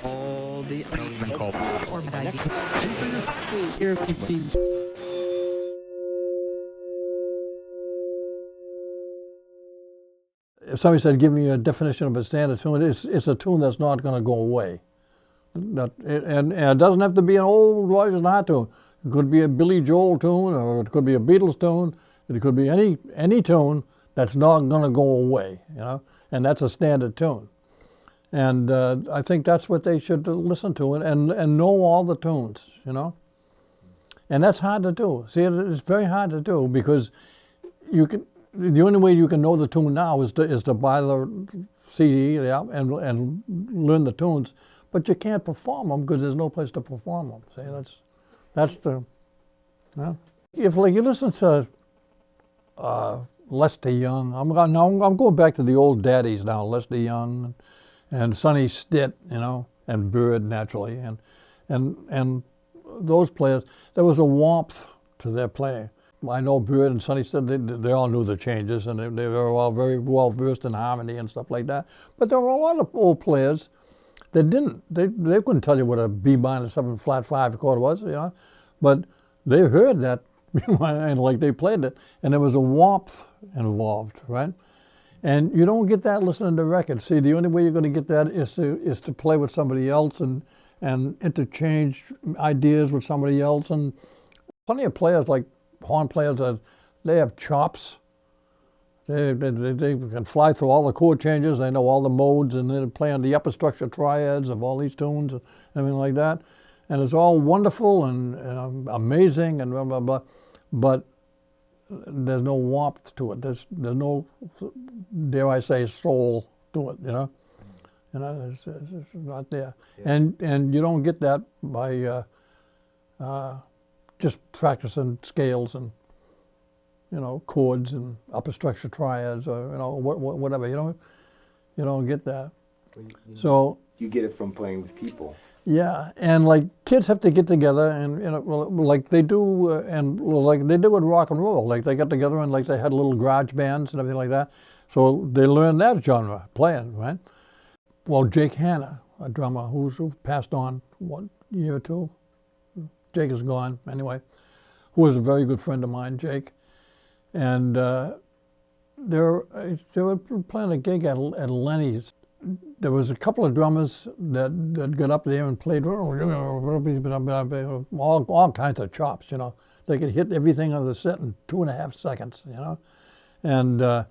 all the even called Orbit ID. Here, 15. If somebody said, give me a definition of a standard tune, it's a tune that's not going to go away. And it doesn't have to be an old Rodgers and Hart tune. It could be a Billy Joel tune, or it could be a Beatles tune. It could be any tune that's not going to go away, you know. And that's a standard tune. And I think that's what they should listen to and know all the tunes, you know. And that's hard to do. See, it's very hard to do because the only way you can know the tune now is to buy the CD, yeah, and learn the tunes. But you can't perform them because there's no place to perform them. See, that's the, yeah. If like you listen to Lester Young, I'm going back to the old daddies now, Lester Young and Sonny Stitt, you know, and Bird naturally, and those players. There was a warmth to their playing. I know Bird and Sonny Stitt, they all knew the changes, and they were all very well versed in harmony and stuff like that. But there were a lot of old players that didn't. They couldn't tell you what a B minor 7 flat 5 chord was, you know, but they heard that, and like they played it, and there was a warmth involved, right? And you don't get that listening to records. See, the only way you're going to get that is to play with somebody else and interchange ideas with somebody else. And plenty of players, like horn players, they have chops. They can fly through all the chord changes. They know all the modes, and they play on the upper structure triads of all these tunes and everything like that. And it's all wonderful and amazing and blah, blah, blah. But there's no warmth to it. There's no, dare I say, soul to it, you know? You know, it's not there. Yeah. And you don't get that by just practicing scales and, you know, chords and upper structure triads or, you know, whatever. You don't get that. So you get it from playing with people. Yeah, and like kids have to get together and, you know, like they do, and like they do with rock and roll. Like they got together and like they had little garage bands and everything like that. So they learned that genre playing, right? Well, Jake Hanna, a drummer who passed on 1 year or two. Jake is gone anyway. Who was a very good friend of mine, Jake, and they were playing a gig at Lenny's. There was a couple of drummers that got up there and played all kinds of chops, you know. They could hit everything on the set in 2.5 seconds, you know. And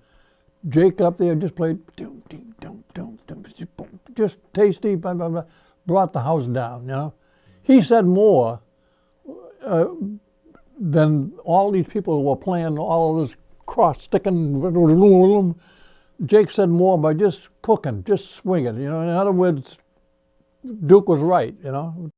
Jake got up there and just played, just tasty, blah, blah, blah, brought the house down, you know. He said more than all these people who were playing all of this cross-sticking. Jake said more by just cooking, just swinging, you know. In other words, Duke was right, you know.